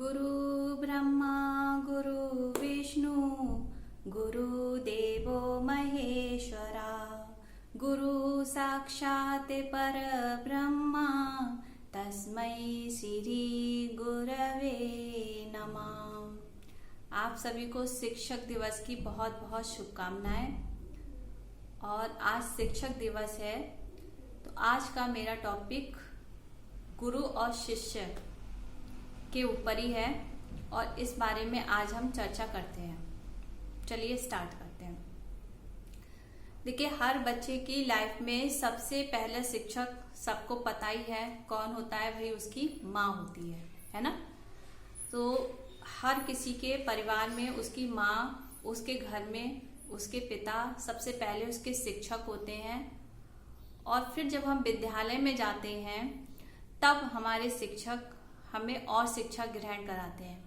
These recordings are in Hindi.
गुरु ब्रह्मा गुरु विष्णु गुरुदेवो महेश्वरा गुरु साक्षात् परब्रह्मा तस्मै श्री गुरवे नमः। आप सभी को शिक्षक दिवस की बहुत बहुत शुभकामनाएं। और आज शिक्षक दिवस है तो आज का मेरा टॉपिक गुरु और शिष्य के ऊपर ही है और इस बारे में आज हम चर्चा करते हैं। चलिए स्टार्ट करते हैं। देखिए, हर बच्चे की लाइफ में सबसे पहले शिक्षक सबको पता ही है कौन होता है। भाई उसकी माँ होती है ना। तो हर किसी के परिवार में उसकी माँ, उसके घर में उसके पिता सबसे पहले उसके शिक्षक होते हैं। और फिर जब हम विद्यालय में जाते हैं तब हमारे शिक्षक हमें और शिक्षा ग्रहण कराते हैं।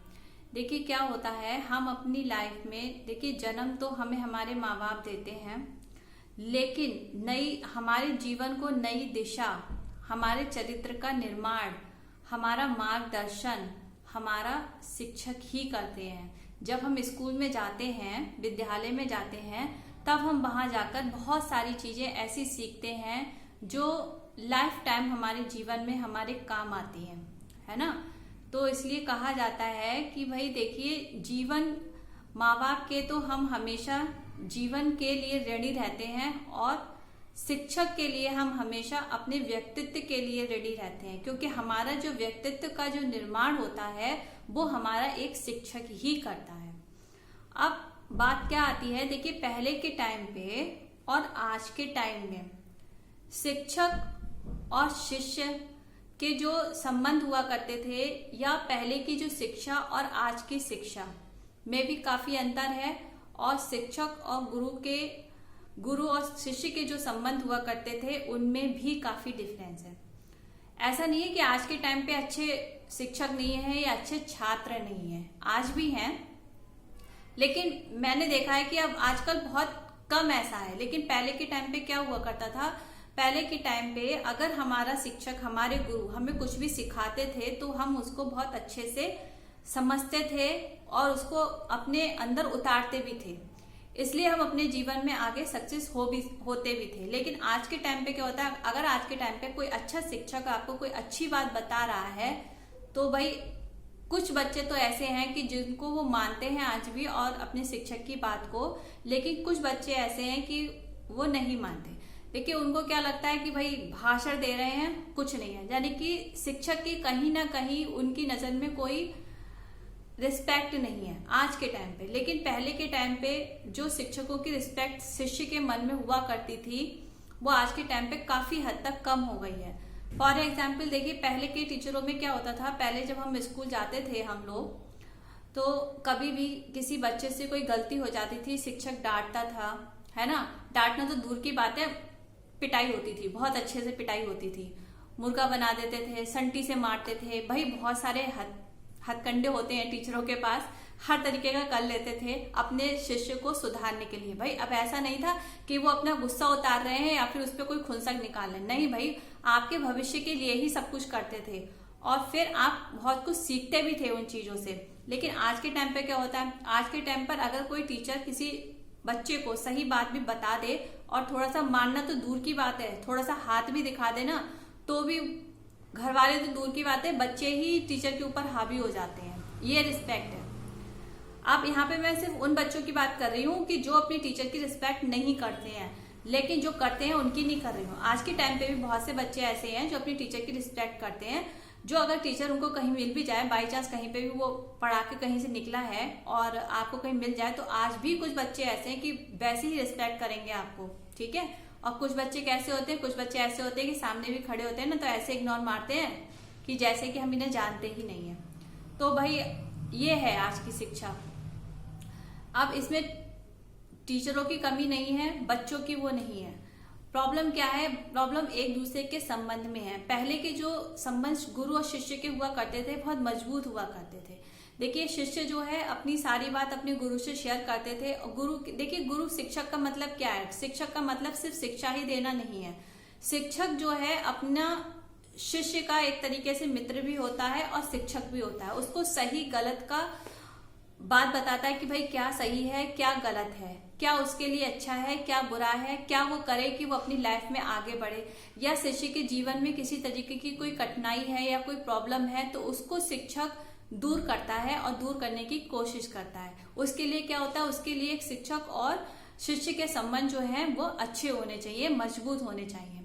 देखिए क्या होता है, हम अपनी लाइफ में देखिए जन्म तो हमें हमारे माँ बाप देते हैं, लेकिन हमारे जीवन को नई दिशा, हमारे चरित्र का निर्माण, हमारा मार्गदर्शन हमारा शिक्षक ही करते हैं। जब हम स्कूल में जाते हैं, विद्यालय में जाते हैं, तब हम वहां जाकर बहुत सारी चीजें ऐसी सीखते हैं जो लाइफ टाइम हमारे जीवन में हमारे काम आती हैं, है ना। तो इसलिए कहा जाता है कि भाई देखिए, जीवन माँ बाप के तो हम हमेशा जीवन के लिए रेडी रहते हैं और शिक्षक के लिए हम हमेशा अपने व्यक्तित्व के लिए रेडी रहते हैं, क्योंकि हमारा जो व्यक्तित्व का जो निर्माण होता है वो हमारा एक शिक्षक ही करता है। अब बात क्या आती है, देखिए पहले के टाइम पे और आज के टाइम में शिक्षक और शिष्य के जो संबंध हुआ करते थे, या पहले की जो शिक्षा और आज की शिक्षा में भी काफी अंतर है। और शिक्षक और गुरु और शिष्य के जो संबंध हुआ करते थे उनमें भी काफी डिफरेंस है। ऐसा नहीं है कि आज के टाइम पे अच्छे शिक्षक नहीं है या अच्छे छात्र नहीं है, आज भी हैं, लेकिन मैंने देखा है कि अब आजकल बहुत कम ऐसा है। लेकिन पहले के टाइम पे क्या हुआ करता था, पहले के टाइम पे अगर हमारा शिक्षक, हमारे गुरु हमें कुछ भी सिखाते थे तो हम उसको बहुत अच्छे से समझते थे और उसको अपने अंदर उतारते भी थे, इसलिए हम अपने जीवन में आगे सक्सेस होते भी थे। लेकिन आज के टाइम पे क्या होता है, अगर आज के टाइम पे कोई अच्छा शिक्षक आपको कोई अच्छी बात बता रहा है तो भाई कुछ बच्चे तो ऐसे हैं कि जिनको वो मानते हैं आज भी और अपने शिक्षक की बात को, लेकिन कुछ बच्चे ऐसे हैं कि वो नहीं मानते। देखिए उनको क्या लगता है कि भाई भाषण दे रहे हैं, कुछ नहीं है, यानी कि शिक्षक की कहीं ना कहीं उनकी नजर में कोई रिस्पेक्ट नहीं है आज के टाइम पे। लेकिन पहले के टाइम पे जो शिक्षकों की रिस्पेक्ट शिष्य के मन में हुआ करती थी वो आज के टाइम पे काफी हद तक कम हो गई है। फॉर एग्जाम्पल देखिए, पहले के टीचरों में क्या होता था, पहले जब हम स्कूल जाते थे हम लोग, तो कभी भी किसी बच्चे से कोई गलती हो जाती थी, शिक्षक डांटता था, है ना। डांटना तो दूर की बात है, पिटाई होती थी, बहुत अच्छे से पिटाई होती थी, मुर्गा बना देते थे, संटी से मारते थे। भाई बहुत सारे हथकंडे होते हैं टीचरों के पास, हर तरीके का कर लेते थे अपने शिष्य को सुधारने के लिए। भाई अब ऐसा नहीं था कि वो अपना गुस्सा उतार रहे हैं या फिर उस पर कोई खुंसक निकाल रहे हैं, नहीं भाई, आपके भविष्य के लिए ही सब कुछ करते थे और फिर आप बहुत कुछ सीखते भी थे उन चीजों से। लेकिन आज के टाइम पे क्या होता है, आज के टाइम पर अगर कोई टीचर किसी बच्चे को सही बात भी बता दे और थोड़ा सा मानना तो दूर की बात है, थोड़ा सा हाथ भी दिखा दे ना, तो भी घर वाले तो दूर की बात है, बच्चे ही टीचर के ऊपर हावी हो जाते हैं। ये रिस्पेक्ट है। अब यहाँ पे मैं सिर्फ उन बच्चों की बात कर रही हूँ कि जो अपनी टीचर की रिस्पेक्ट नहीं करते हैं, लेकिन जो करते हैं उनकी नहीं कर रही हूँ। आज के टाइम पे भी बहुत से बच्चे ऐसे हैं जो अपनी टीचर की रिस्पेक्ट करते हैं, जो अगर टीचर उनको कहीं मिल भी जाए, बाई चांस कहीं पे भी वो पढ़ा के कहीं से निकला है और आपको कहीं मिल जाए, तो आज भी कुछ बच्चे ऐसे हैं कि वैसे ही रिस्पेक्ट करेंगे आपको, ठीक है। और कुछ बच्चे कैसे होते हैं, कुछ बच्चे ऐसे होते हैं कि सामने भी खड़े होते हैं ना तो ऐसे इग्नोर मारते हैं कि जैसे कि हम इन्हें जानते ही नहीं है। तो भाई ये है आज की शिक्षा। अब इसमें टीचरों की कमी नहीं है, बच्चों की वो नहीं है। प्रॉब्लम क्या है, प्रॉब्लम एक दूसरे के संबंध में है। पहले के जो संबंध गुरु और शिष्य के हुआ करते थे बहुत मजबूत हुआ करते थे। देखिए शिष्य जो है अपनी सारी बात अपने गुरु से शेयर करते थे। और गुरु, देखिए गुरु शिक्षक का मतलब क्या है, शिक्षक का मतलब सिर्फ शिक्षा ही देना नहीं है। शिक्षक जो है अपना शिष्य का एक तरीके से मित्र भी होता है और शिक्षक भी होता है। उसको सही गलत का बात बताता है कि भाई क्या सही है क्या गलत है, क्या उसके लिए अच्छा है क्या बुरा है, क्या वो करे कि वो अपनी लाइफ में आगे बढ़े, या शिष्य के जीवन में किसी तरीके की कोई कठिनाई है या कोई प्रॉब्लम है तो उसको शिक्षक दूर करता है और दूर करने की कोशिश करता है। उसके लिए क्या होता है, उसके लिए एक शिक्षक और शिष्य के संबंध जो है वो अच्छे होने चाहिए, मजबूत होने चाहिए।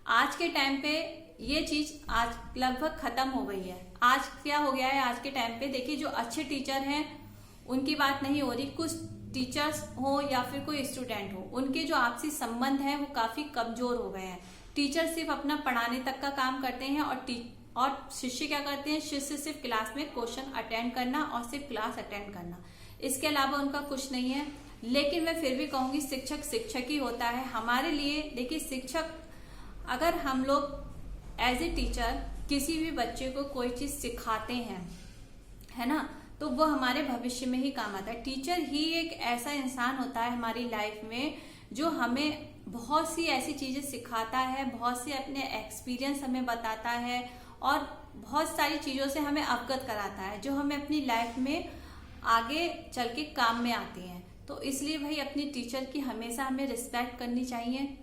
आज के टाइम पे ये चीज आज लगभग खत्म हो गई है। आज क्या हो गया है, आज के टाइम पे देखिए जो अच्छे टीचर हैं उनकी बात नहीं हो रही, कुछ टीचर्स हो या फिर कोई स्टूडेंट हो, उनके जो आपसी संबंध है वो काफी कमजोर हो गए हैं। टीचर सिर्फ अपना पढ़ाने तक का काम करते हैं और शिष्य क्या करते हैं, शिष्य सिर्फ क्लास में क्वेश्चन अटेंड करना और सिर्फ क्लास अटेंड करना, इसके अलावा उनका कुछ नहीं है। लेकिन मैं फिर भी कहूंगी शिक्षक शिक्षक ही होता है हमारे लिए। देखिए शिक्षक, अगर हम लोग एज ए टीचर किसी भी बच्चे को कोई चीज सिखाते हैं, है ना, तो वो हमारे भविष्य में ही काम आता है। टीचर ही एक ऐसा इंसान होता है हमारी लाइफ में जो हमें बहुत सी ऐसी चीजें सिखाता है, बहुत से अपने एक्सपीरियंस हमें बताता है और बहुत सारी चीजों से हमें अवगत कराता है जो हमें अपनी लाइफ में आगे चल के काम में आती हैं। तो इसलिए भाई अपनी टीचर की हमेशा हमें रिस्पेक्ट करनी चाहिए।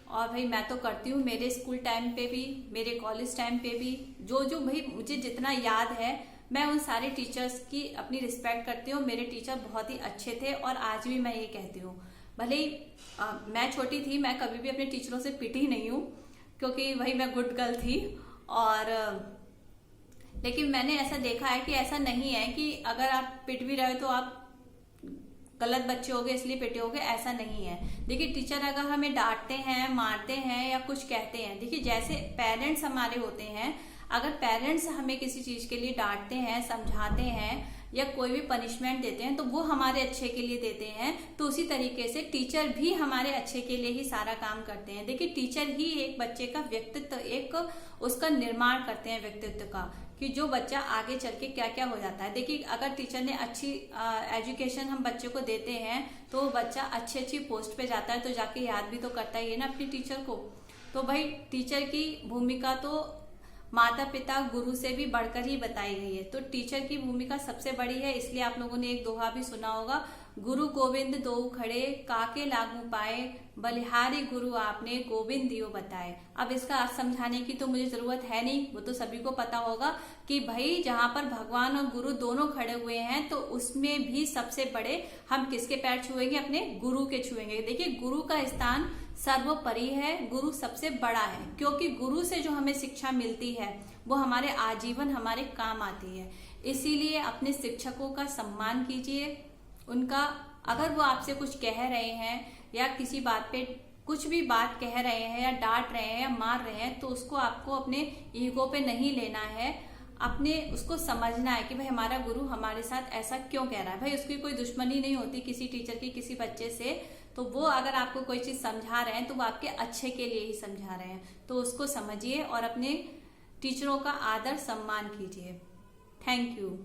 और भाई मैं तो करती हूँ, मेरे स्कूल टाइम पे भी, मेरे कॉलेज टाइम पे भी, जो जो भाई मुझे जितना याद है मैं उन सारे टीचर्स की अपनी रिस्पेक्ट करती हूँ। मेरे टीचर बहुत ही अच्छे थे और आज भी मैं ये कहती हूँ, भले ही मैं छोटी थी, मैं कभी भी अपने टीचरों से पिटी नहीं हूँ क्योंकि भाई मैं गुड गर्ल थी। और लेकिन मैंने ऐसा देखा है कि ऐसा नहीं है कि अगर आप पिट भी रहे हो तो आप गलत बच्चे हो गए इसलिए पिटे हो गए, ऐसा नहीं है। देखिए टीचर अगर हमें डांटते हैं, मारते हैं या कुछ कहते हैं, देखिए जैसे पेरेंट्स हमारे होते हैं, अगर पेरेंट्स हमें किसी चीज के लिए डांटते हैं, समझाते हैं या कोई भी पनिशमेंट देते हैं तो वो हमारे अच्छे के लिए देते हैं, तो उसी तरीके से टीचर भी हमारे अच्छे के लिए ही सारा काम करते हैं। देखिए टीचर ही एक बच्चे का व्यक्तित्व, एक उसका निर्माण करते हैं व्यक्तित्व का, कि जो बच्चा आगे चल के क्या क्या हो जाता है। देखिए अगर टीचर ने अच्छी एजुकेशन हम बच्चे को देते हैं तो वो बच्चा अच्छी अच्छी पोस्ट पे जाता है, तो जाके याद भी तो करता ही है ना अपनी टीचर को। तो भाई टीचर की भूमिका तो माता पिता गुरु से भी बढ़कर ही बताई गई है। तो टीचर की भूमिका सबसे बड़ी है। इसलिए आप लोगों ने एक दोहा भी सुना होगा, गुरु गोविंद दो खड़े काके लागू पाए, बलिहारी गुरु आपने गोविंद दियो बताए। अब इसका अर्थ समझाने की तो मुझे जरूरत है नहीं, वो तो सभी को पता होगा कि भाई जहां पर भगवान और गुरु दोनों खड़े हुए हैं तो उसमें भी सबसे बड़े हम किसके पैर छुएंगे, अपने गुरु के छुएंगे। देखिए गुरु का स्थान सर्वोपरि है, गुरु सबसे बड़ा है, क्योंकि गुरु से जो हमें शिक्षा मिलती है वो हमारे आजीवन हमारे काम आती है। इसीलिए अपने शिक्षकों का सम्मान कीजिए। उनका अगर वो आपसे कुछ कह रहे हैं या किसी बात पे कुछ भी बात कह रहे हैं या डांट रहे हैं या मार रहे हैं तो उसको आपको अपने ईगो पे नहीं लेना है, अपने उसको समझना है कि भाई हमारा गुरु हमारे साथ ऐसा क्यों कह रहा है। भाई उसकी कोई दुश्मनी नहीं होती किसी टीचर की किसी बच्चे से, तो वो अगर आपको कोई चीज समझा रहे हैं तो वो आपके अच्छे के लिए ही समझा रहे हैं, तो उसको समझिए और अपने टीचरों का आदर सम्मान कीजिए। Thank you.